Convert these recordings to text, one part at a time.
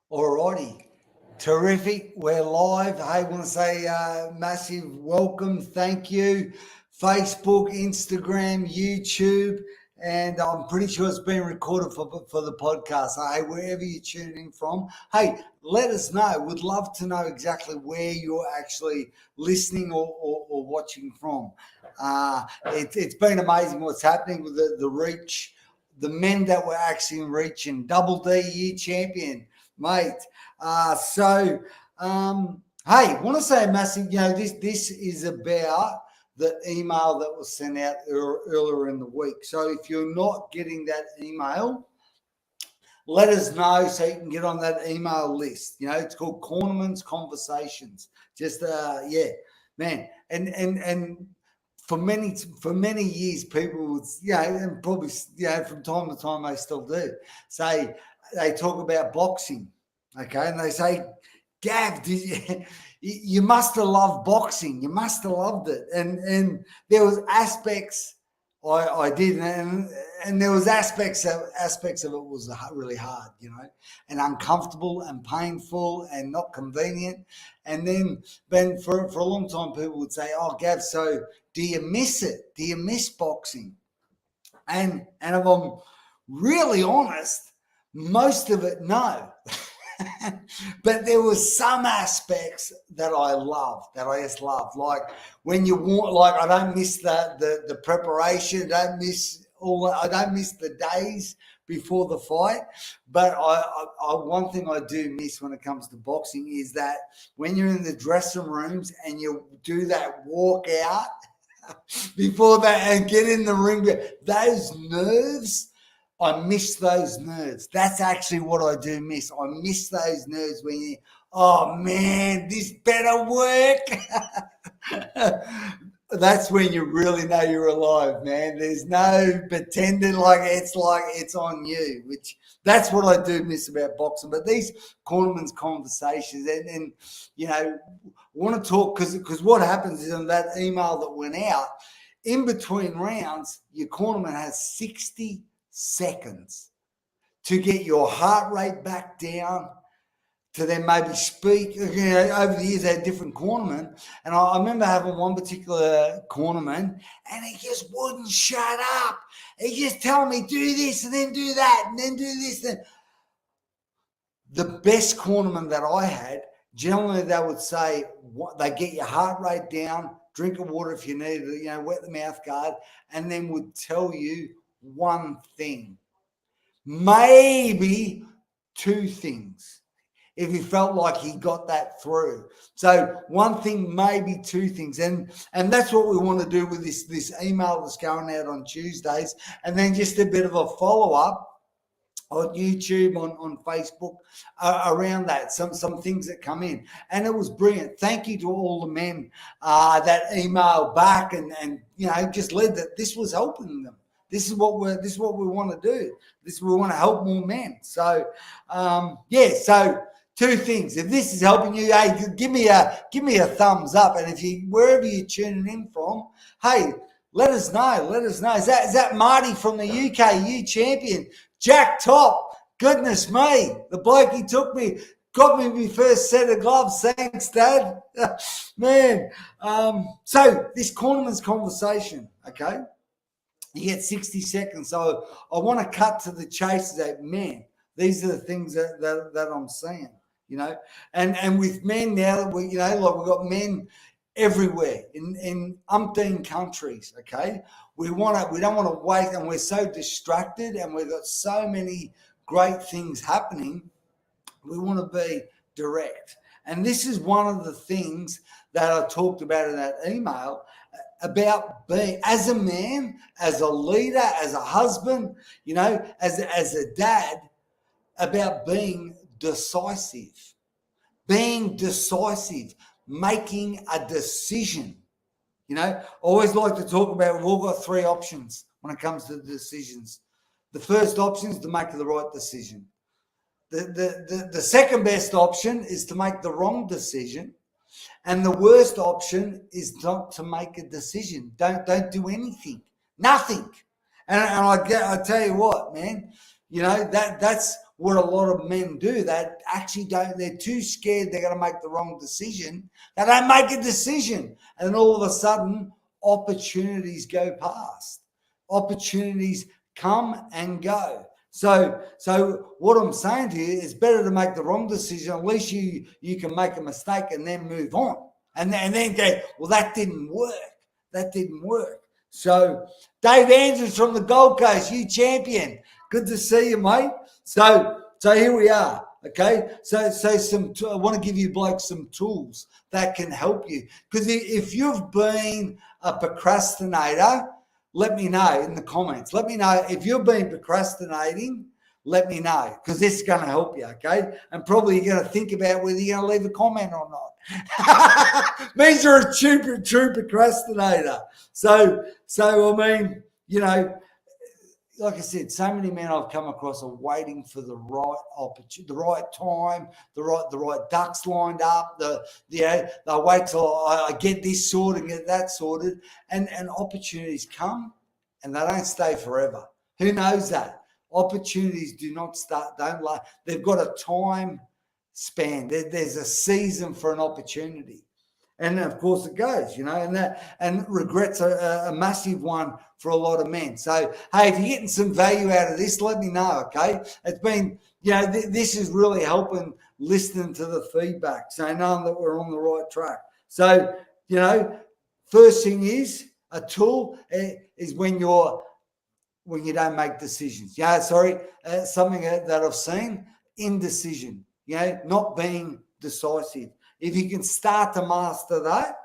Alrighty, terrific. We're live. Hey, I want to say massive welcome, thank you. Facebook, Instagram, YouTube, and I'm pretty sure it's been recorded for the podcast. So, hey, wherever you're tuning in from, hey, let us know. We'd love to know exactly where you're actually listening or watching from. It's been amazing what's happening with the reach, the men that were actually reaching. Double D year champion, mate. Hey, want to say a massive, this is about the email that was sent out earlier in the week. So if you're not getting that email, let us know so you can get on that email list. It's called Cornermen's Conversations. Just man. And for many years, people would, and probably, from time to time they still do, say they talk about boxing, okay, and they say, Gav, you must have loved boxing. You must have loved it, and there was aspects I did, and there was aspects of it was really hard, and uncomfortable and painful and not convenient. And then for a long time, people would say, "Oh, Gav, so do you miss it? Do you miss boxing?" And if I'm really honest, most of it, no. But there were some aspects that I loved, that I just loved. Like when you want, like I don't miss the preparation, I don't miss the days before the fight. But I one thing I do miss when it comes to boxing is that when you're in the dressing rooms and you do that walk out before that and get in the ring, those nerves. I miss those nerves. That's actually what I do miss. I miss those nerves when you, oh man, this better work. That's when you really know you're alive, man. There's no pretending like it's on you, which that's what I do miss about boxing. But these Cornermen's conversations and want to talk because what happens is in that email that went out, in between rounds, your cornerman has 60 seconds to get your heart rate back down, to then maybe speak. Over the years, they had different cornermen, and I remember having one particular cornerman, and he just wouldn't shut up. He just telling me, do this, and then do that, and then do this. And the best cornerman that I had, generally they would say, they get your heart rate down, drink of water if you need it, wet the mouth guard, and then would tell you one thing, maybe two things, if he felt like he got that through. So one thing, maybe two things, and that's what we want to do with this email that's going out on Tuesdays, and then just a bit of a follow-up on YouTube, on Facebook, around that, some things that come in. And it was brilliant. Thank you to all the men that emailed back and just led that this was helping them. This is what we want to do. We want to help more men. So so two things. If this is helping you, hey, give me a thumbs up. And if wherever you're tuning in from, hey, let us know. Is that Marty from the UK, you champion? Jack Top, goodness me, the bloke he took me, got me my first set of gloves. Thanks, Dad. Man. So this Cornerman's conversation, okay? You get 60 seconds. So I want to cut to the chase that, man, these are the things that I'm saying, And with men now that we've got men everywhere in umpteen countries, okay? We don't want to wait, and we're so distracted, and we've got so many great things happening. We want to be direct. And this is one of the things that I talked about in that email, about being, as a man, as a leader, as a husband, as a dad, about being decisive, making a decision. I always like to talk about, we've all got three options when it comes to the decisions. The first option is to make the right decision. The second best option is to make the wrong decision. And the worst option is not to make a decision. Don't do anything. Nothing. And I tell you what, man, that's what a lot of men do. They actually don't, they're too scared they're going to make the wrong decision. They don't make a decision. And all of a sudden, opportunities go past. Opportunities come and go. So what I'm saying to you is better to make the wrong decision. At least you can make a mistake and then move on. And then go, well, that didn't work. That didn't work. So Dave Andrews from the Gold Coast, you champion. Good to see you, mate. So here we are. Okay. So I want to give you blokes some tools that can help you. Because if you've been a procrastinator, let me know in the comments. Let me know if you've been procrastinating. Let me know, because this is going to help you, okay? And probably you're going to think about whether you're going to leave a comment or not. Means you're a true procrastinator. So I mean, you know, like I said, so many men I've come across are waiting for the right opportunity, the right time, the right ducks lined up. They'll wait till I get this sorted and get that sorted, and opportunities come, and they don't stay forever. Who knows that? Opportunities don't last. They've got a time span. There's a season for an opportunity. And of course it goes, you know, and regrets a massive one for a lot of men. So, hey, if you're getting some value out of this, let me know, okay? It's been, you know, this is really helping listening to the feedback, so knowing that we're on the right track. So, you know, first thing is a tool is when you don't make decisions. Yeah, something that I've seen, indecision, you know, not being decisive. If you can start to master that,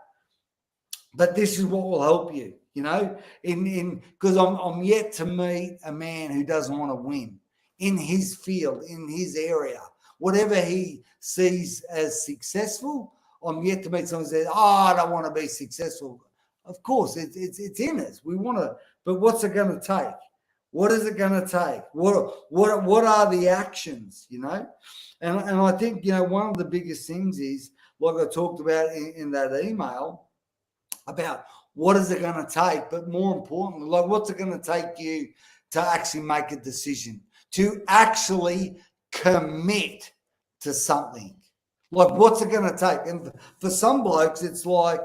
but this is what will help you, you know, because I'm yet to meet a man who doesn't want to win in his field, in his area, whatever he sees as successful. I'm yet to meet someone who says, I don't want to be successful. Of course, it's in us. We want to, but what's it going to take? What is it going to take? What are the actions, you know? And I think, you know, one of the biggest things is, like I talked about in that email, about what is it going to take, but more importantly, like what's it going to take you to actually make a decision, to actually commit to something. Like what's it going to take? And for some blokes, it's like,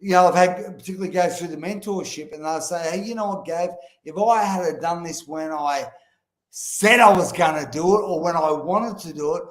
you know, I've had particularly go through the mentorship and they'll say, hey, you know what, Gav, if I had done this when I said I was going to do it or when I wanted to do it,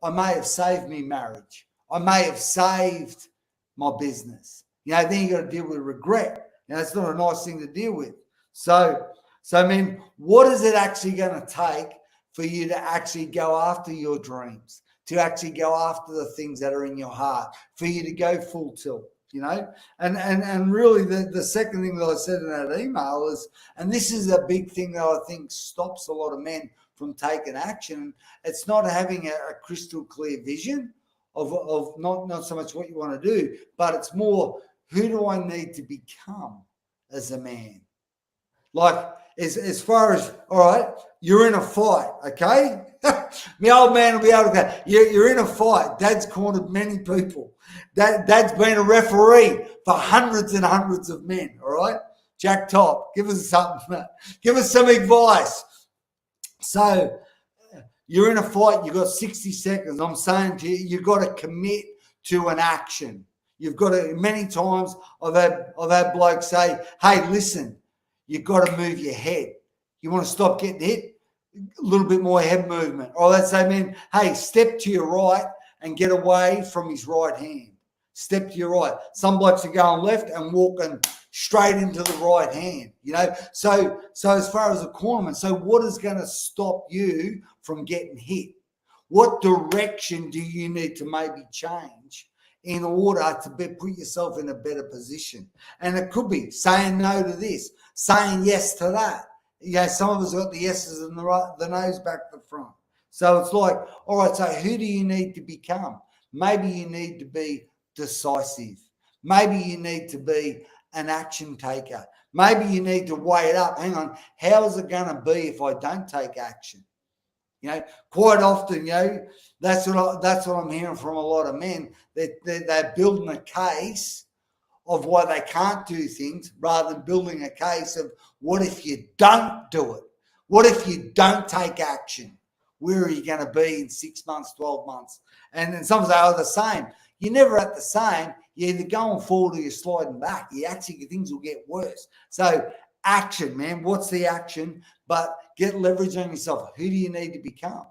I may have saved me marriage. I may have saved my business. You know, then you got to deal with regret. You know, it's not a nice thing to deal with. So I mean, what is it actually going to take for you to actually go after your dreams, to actually go after the things that are in your heart, for you to go full tilt, you know? And really the second thing that I said in that email is, and this is a big thing that I think stops a lot of men from taking action, it's not having a crystal clear vision of not so much what you want to do, but it's more, who do I need to become as a man? Like, as far as, all right, you're in a fight, okay? My old man will be able to go, you're in a fight. Dad's cornered many people. Dad's been a referee for hundreds and hundreds of men, all right? Jack Top, give us something. Give us some advice. So you're in a fight, you've got 60 seconds. I'm saying to you, you've got to commit to an action. You've got to, many times I've had blokes say, hey, listen, you've got to move your head. You want to stop getting hit? A little bit more head movement. Or let's say, man, hey, step to your right and get away from his right hand. Step to your right. Some blokes are going left and walking straight into the right hand, you know. So as far as a cornerman, so what is going to stop you from getting hit? What direction do you need to maybe change in order to put yourself in a better position? And it could be saying no to this, saying yes to that. You know, some of us got the yeses and the no's back to front. So it's like, all right, so who do you need to become? Maybe you need to be decisive. Maybe you need to be an action taker. Maybe you need to weigh it up. Hang on, how is it going to be if I don't take action? You know, quite often, you know, that's what I'm hearing from a lot of men. They're building a case of why they can't do things rather than building a case of what if you don't do it? What if you don't take action? where are you going to be in 6 months, 12 months? And then some say, the same. You're never at the same. You're either going forward or you're sliding back. Things will get worse. So action, man. What's the action? But get leverage on yourself. Who do you need to become?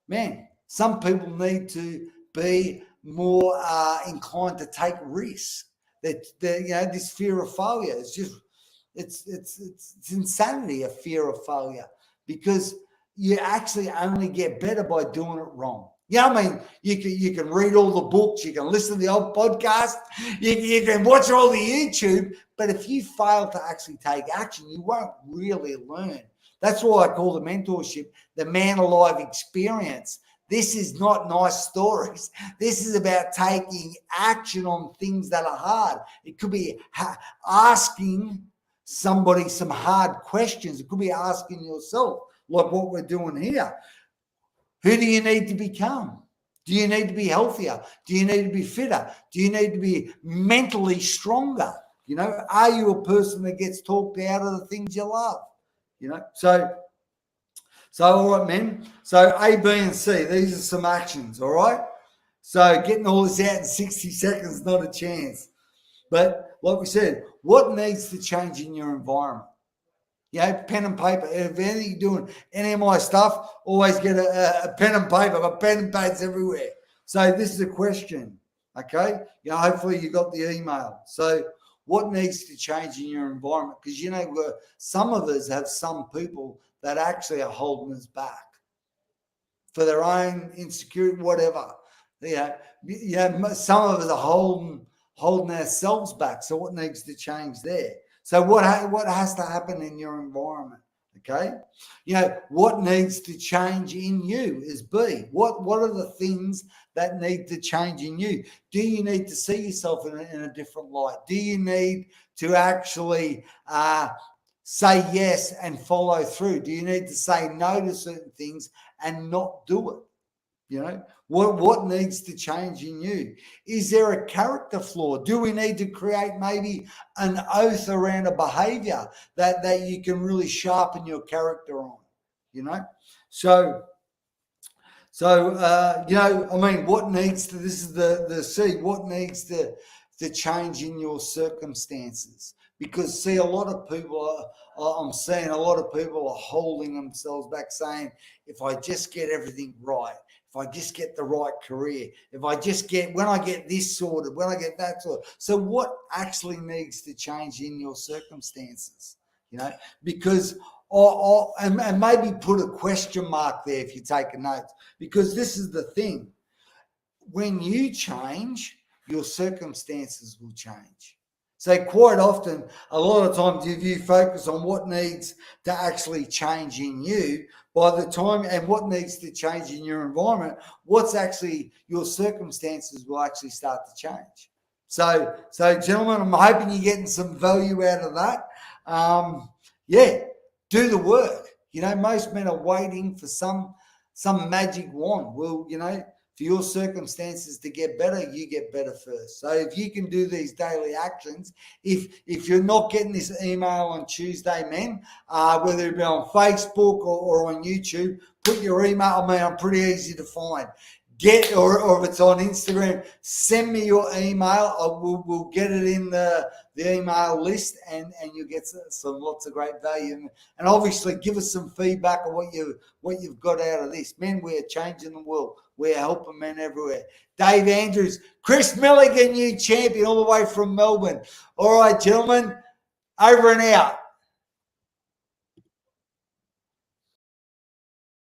Man, some people need to be more inclined to take risks. This fear of failure is just, it's insanity, a fear of failure, because you actually only get better by doing it wrong. You can read all the books, you can listen to the old podcast, you can watch all the YouTube, but if you fail to actually take action, you won't really learn. That's why I call the mentorship the man alive experience. This is not nice stories. This is about taking action on things that are hard. It could be asking somebody some hard questions. It could be asking yourself, like what we're doing here. Who do you need to become? Do you need to be healthier? Do you need to be fitter? Do you need to be mentally stronger? Are you a person that gets talked out of the things you love? So all right, men. So A, B, and C, these are some actions, all right? So getting all this out in 60 seconds, not a chance. But like we said, what needs to change in your environment? Pen and paper. If you're doing any of my stuff, always get a pen and paper. I've got pen and pads everywhere. So this is a question, okay? Hopefully you got the email. So what needs to change in your environment? Because, some of us have some people that actually are holding us back for their own insecurity, whatever. Some of us are holding ourselves back. So what needs to change there? So what has to happen in your environment? Okay, what needs to change in you is B. What are the things that need to change in you? Do you need to see yourself in a different light? Do you need to actually say yes and follow through? Do you need to say no to certain things and not do it? What needs to change in you? Is there a character flaw? Do we need to create maybe an oath around a behavior that you can really sharpen your character on? What needs to, this is the C, what needs to change in your circumstances? Because see, a lot of people I'm seeing a lot of people are holding themselves back, saying, if I just get everything right, if I just get the right career, when I get this sorted, when I get that sorted. So what actually needs to change in your circumstances? Because, and maybe put a question mark there if you're taking notes, because this is the thing. When you change, your circumstances will change. So quite often, a lot of times, if you focus on what needs to actually change in you, by the time, and what needs to change in your environment, your circumstances will actually start to change. So gentlemen, I'm hoping you're getting some value out of that. Do the work. Most men are waiting for some magic wand. Well, for your circumstances to get better, you get better first. So if you can do these daily actions, if you're not getting this email on Tuesday, men, whether it be on Facebook or on YouTube, put your email. I'm pretty easy to find. Or if it's on Instagram, send me your email. We'll get it in the email list, and you'll get lots of great value. And obviously, give us some feedback on what you've got out of this. Men, we're changing the world. We're helping men everywhere. Dave Andrews, Chris Milligan, new champion all the way from Melbourne. All right, gentlemen, over and out.